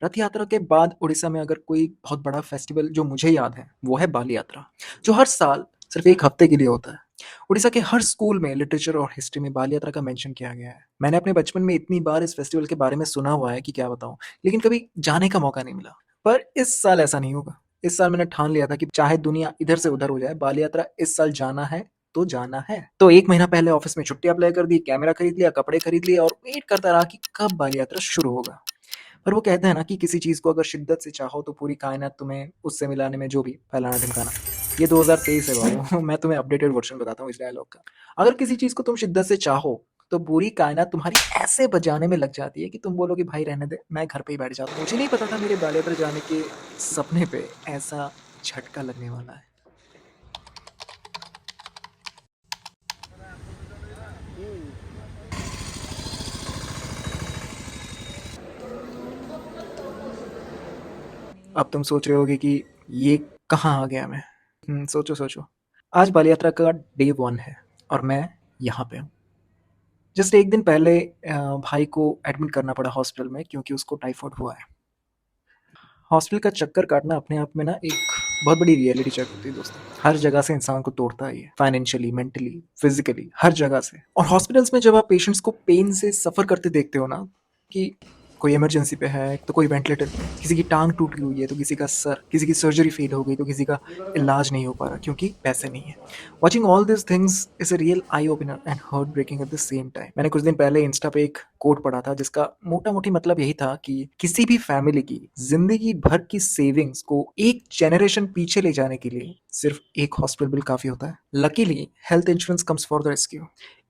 रथ यात्रा के बाद उड़ीसा में अगर कोई बहुत बड़ा फेस्टिवल जो मुझे याद है, वो है बाली यात्रा, जो हर साल सिर्फ 1 हफ्ते के लिए होता है। उड़ीसा के हर स्कूल में लिटरेचर और हिस्ट्री में बाली यात्रा का मेंशन किया गया है। मैंने अपने बचपन में इतनी बार इस फेस्टिवल के बारे में सुना हुआ है कि क्या बताऊँ, लेकिन कभी जाने का मौका नहीं मिला। पर इस साल ऐसा नहीं होगा। इस साल मैंने ठान लिया था कि चाहे दुनिया इधर से उधर हो जाए, बाली यात्रा इस साल जाना है तो जाना है। तो 1 महीना पहले ऑफिस में छुट्टी अप्लाई कर दी, कैमरा खरीद लिया, कपड़े खरीद लिए और वेट करता रहा कि कब बाली यात्रा शुरू होगा। पर वो कहते हैं ना कि किसी चीज़ को अगर शिद्दत से चाहो तो पूरी कायनात तुम्हें उससे मिलाने में जो भी फैलाना-ढिमकाना। ये 2023 है बाबू। मैं तुम्हें अपडेटेड वर्ज़न बताता हूँ इस डायलॉग का। अगर किसी चीज़ को तुम शिद्दत से चाहो, तो पूरी कायनात तुम्हारी ऐसे बजाने में लग जाती है कि तुम बोलोगे भाई रहने दे, मैं घर पे ही बैठ जाता हूँ। मुझे नहीं पता था मेरे बालियात्र जाने के सपने पे ऐसा झटका लगने वाला है। अब तुम सोच रहे होगे कि ये कहाँ आ गया मैं? सोचो। आज बालियात्रा का डे 1 है और मैं यहाँ पे हूँ। जस्ट 1 दिन पहले भाई को एडमिट करना पड़ा हॉस्पिटल में क्योंकि उसको टाइफाइड हुआ है। हॉस्पिटल का चक्कर काटना अपने आप में ना एक बहुत बड़ी रियलिटी चेक होती है दोस्तों। हर जगह से इंसान को तोड़ता है ये, फाइनेंशियली, मेंटली, फिज़िकली, हर जगह से। और हॉस्पिटल्स में जब आप पेशेंट्स को पेन से सफ़र करते देखते हो ना कि कोई इमरजेंसी पे है, तो कोई वेंटिलेटर पे, किसी की टाँग टूटी हुई है, तो किसी का सर, किसी की सर्जरी फ़ेल हो गई, तो किसी का इलाज नहीं हो पा रहा क्योंकि पैसे नहीं है। Watching all this things is a real eye opener and heart breaking at the same time. मैंने कुछ दिन पहले इंस्टा पे एक कोट पढ़ा था जिसका मोटा-मोटी मतलब यही था कि किसी भी फैमिली की ज़िंदगी भर की सेविंग्स को एक जनरेशन पीछे ले जाने के लिए सिर्फ एक हॉस्पिटल बिल काफ़ी होता है। Luckily health insurance comes for the rescue.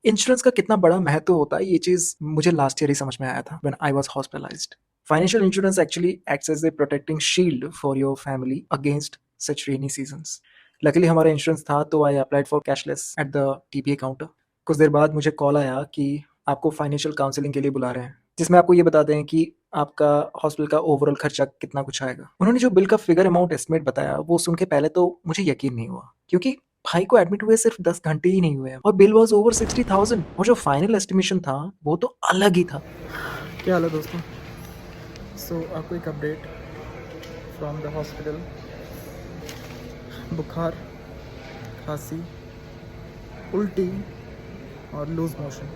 Insurance का कितना बड़ा महत्व होता है ये चीज़ मुझे लास्ट ईयर ही समझ में आया था when I was hospitalised. Financial insurance actually acts as a protecting shield for your family against such rainy seasons. Luckily हमारा इंश्योरेंस था तो I applied for cashless at the TPA counter. कुछ देर बाद मुझे कॉल आया कि आपको फाइनेंशियल काउंसलिंग के लिए बुला रहे हैं, जिसमें आपको ये बताते हैं कि आपका हॉस्पिटल का ओवरऑल खर्चा कितना कुछ आएगा। उन्होंने जो बिल का फिगर अमाउंट एस्टिमेट बताया, वो सुन के पहले तो मुझे यकीन नहीं हुआ क्योंकि भाई को एडमिट हुए सिर्फ 10 घंटे ही नहीं हुए हैं और बिल वाज़ ओवर 60,000 और जो फाइनल एस्टिमेशन था, वो तो अलग ही था। क्या हाल है दोस्तों? आपको एक अपडेट फ्रॉम द हॉस्पिटल। बुखार, खांसी, उल्टी और लूज मोशन।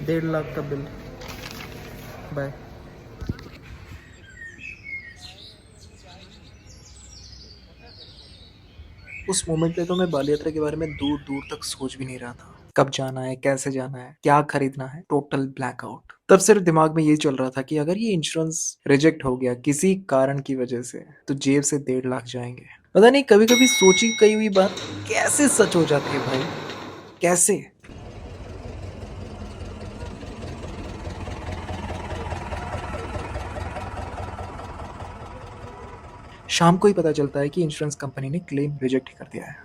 1.5 लाख का बिल। बाय। उस मोमेंट पे तो मैं बाल यात्रा के बारे में दूर-दूर तक सोच भी नहीं रहा था। कब जाना है, कैसे जाना है, क्या खरीदना है, टोटल ब्लैकआउट। तब सिर्फ दिमाग में यही चल रहा था कि अगर ये इंश्योरेंस रिजेक्ट हो गया किसी कारण की वजह से, तो जेब से 1.5 लाख जाएँगे। पता नहीं कभी-कभी सोची कही हुई बात कैसे सच हो जाती है भाई, कैसे? शाम को ही पता चलता है कि इंश्योरेंस कंपनी ने क्लेम रिजेक्ट ही कर दिया है।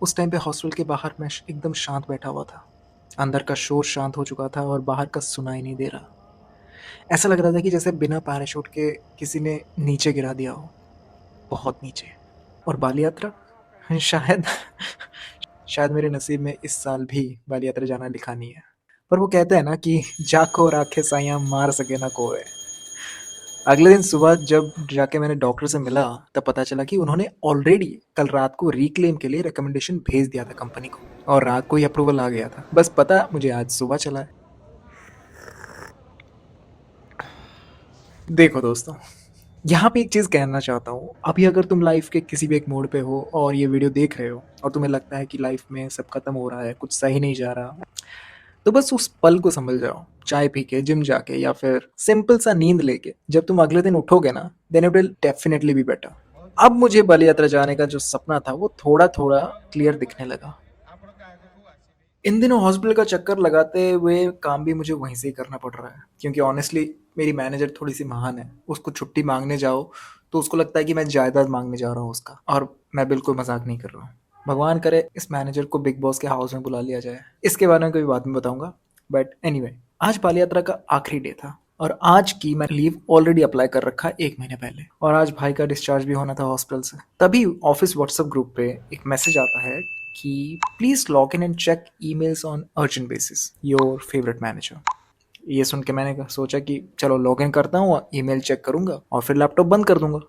उस टाइम पे हॉस्पिटल के बाहर मैं एकदम शांत बैठा हुआ था। अंदर का शोर शांत हो चुका था और बाहर का सुनाई नहीं दे रहा। ऐसा लग रहा था कि जैसे बिना पैराशूट के किसी ने नीचे गिरा दिया हो, बहुत नीचे। और बाल यात्रा? शायद शायद मेरे नसीब में इस साल भी बाल यात्रा जाना लिखा नहीं है। पर वो कहते हैं ना कि जाको राखे साइयाँ मार सके ना कोय। अगले दिन सुबह जब जाके मैंने डॉक्टर से मिला, तब पता चला कि उन्होंने ऑलरेडी कल रात को रीक्लेम के लिए रिकमेंडेशन भेज दिया था कंपनी को और रात को ही अप्रूवल आ गया था। बस पता मुझे आज सुबह चला है। देखो दोस्तों, यहाँ पे एक चीज़ कहना चाहता हूँ, अभी अगर तुम लाइफ़ के किसी भी एक मोड़ पे हो और ये वीडियो देख रहे हो और तुम्हें लगता है कि लाइफ़ में सब खत्म हो रहा है, कुछ सही नहीं जा रहा, तो बस उस पल को संभल जाओ। चाय पी के, जिम जाके या फिर सिंपल सा नींद लेके जब तुम अगले दिन उठोगे ना, then it will definitely be better. अब मुझे बलि यात्रा जाने का जो सपना था वो थोड़ा-थोड़ा क्लियर दिखने लगा। इन दिनों हॉस्पिटल का चक्कर लगाते हुए काम भी मुझे वहीं से ही करना पड़ रहा है क्योंकि ऑनेस्टली मेरी मैनेजर थोड़ी-सी महान है। उसको छुट्टी माँगने जाओ, तो उसको लगता है कि मैं जायदाद माँगने जा रहा हूँ उसका और मैं बिल्कुल मज़ाक नहीं कर रहा हूँ। भगवान करे इस मैनेजर को बिग बॉस के हाउस में बुला लिया जाए। इसके बारे में कभी बाद में बताऊँगा। बट एनीवे, आज बाल यात्रा का आखिरी डे था और आज की मैं लीव ऑलरेडी अप्लाई कर रखा है 1 महीने पहले और आज भाई का डिस्चार्ज भी होना था हॉस्पिटल से। तभी ऑफिस व्हाट्सएप ग्रुप पे एक मैसेज आता है कि please log in and check emails on urgent basis, your favourite manager. ये सुन के मैंने सोचा कि चलो लॉगिन करता हूँ, ईमेल चेक करूंगा और फिर लैपटॉप बंद कर दूंगा।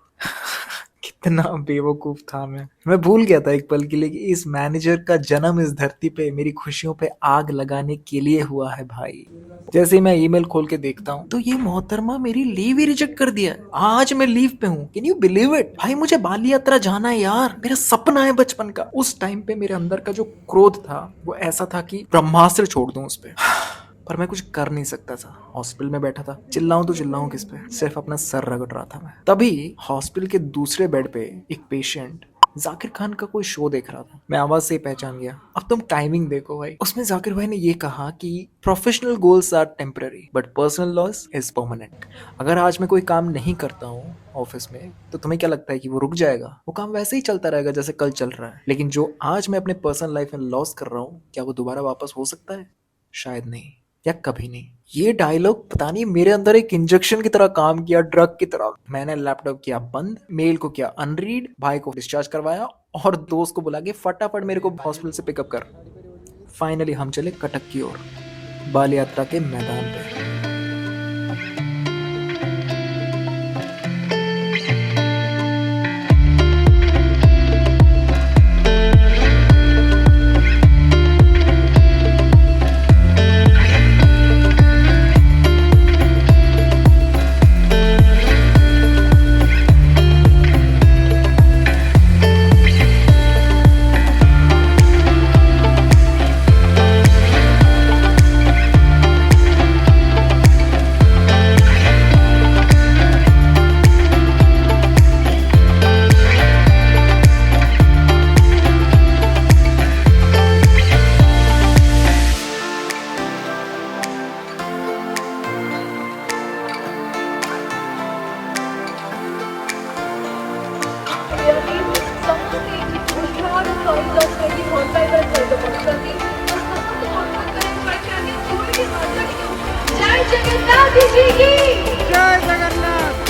कितना बेवकूफ था मैं भूल गया था एक पल के लिए कि इस मैनेजर का जन्म इस धरती पे मेरी खुशियों पे आग लगाने के लिए हुआ है भाई। जैसे ही मैं ईमेल खोल के देखता हूँ तो ये मोहतरमा मेरी लीव ही रिजेक्ट कर दिया है। आज मैं लीव पे हूँ, कैन यू बिलीव इट भाई। मुझे बाली यात्रा जाना है यार, मेरा सपना है बचपन का। उस टाइम पे मेरे अंदर का जो क्रोध था वो ऐसा था कि ब्रह्मास्त्र छोड़ दूं उस पे। पर मैं कुछ कर नहीं सकता था। हॉस्पिटल में बैठा था, चिल्लाऊं तो चिल्लाऊं किस पे, सिर्फ अपना सर रगड़ रहा था मैं। तभी हॉस्पिटल के दूसरे बेड पे एक पेशेंट जाकिर खान का कोई शो देख रहा था। मैं आवाज से ही पहचान गया। अब तुम टाइमिंग देखो भाई। उसमें जाकिर भाई ने ये कहा कि professional goals are temporary but personal loss is permanent. अगर आज मैं कोई काम नहीं करता हूँ ऑफिस में तो तुम्हें क्या लगता है कि वो रुक जाएगा? वो काम वैसे ही चलता रहेगा जैसे कल चल रहा है। लेकिन जो आज मैं अपने पर्सनल लाइफ में लॉस कर रहा हूँ, क्या वो दोबारा वापस हो सकता है? शायद नहीं, या कभी नहीं। ये डायलॉग पता नहीं मेरे अंदर एक इंजेक्शन की तरह काम किया, ड्रग की तरह। मैंने लैपटॉप किया बंद, मेल को किया अनरीड, भाई को डिस्चार्ज करवाया और दोस्त को बुला के फटाफट मेरे को हॉस्पिटल से पिकअप कर। फाइनली हम चले कटक की ओर, बाल यात्रा के मैदान पे। जय जगन्नाथ जी की जय जगन्नाथ।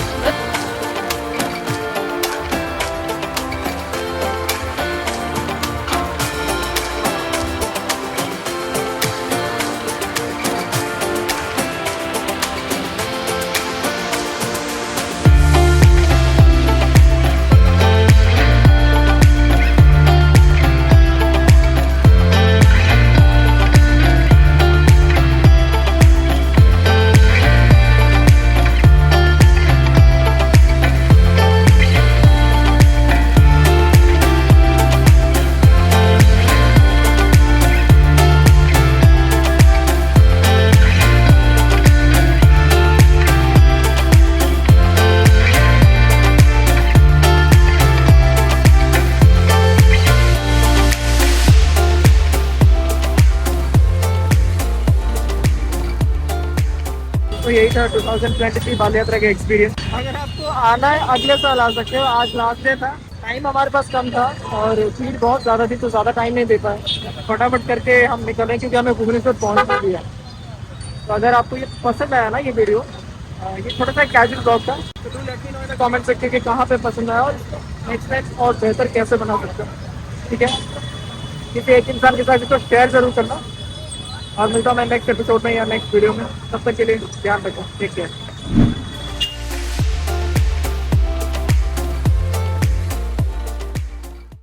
तो यही था 2023 बाल यात्रा का एक्सपीरियंस। अगर आपको आना है अगले साल आ सकते हो। आज लास्ट डे था, टाइम हमारे पास कम था और भीड़ बहुत ज़्यादा थी तो ज़्यादा टाइम नहीं दे पाए। फटाफट करके हम निकल रहे हैं क्योंकि हमें भुवनेश्वर पहुँचना भी है। तो अगर आपको ये पसंद आया ना ये वीडियो, ये थोड़ा सा कैजुअल ब्लॉग था, तो do let me know in the comment section कि कहाँ पे पसंद आया और नेक्स्ट और बेहतर कैसे बना सकते हो। ठीक है, किसी एक इंसान के साथ इसको शेयर जरूर करना और मिलता हूँ मैं नेक्स्ट एपिसोड में या नेक्स्ट वीडियो में। तब तक के लिए ध्यान रखो, टेक केयर।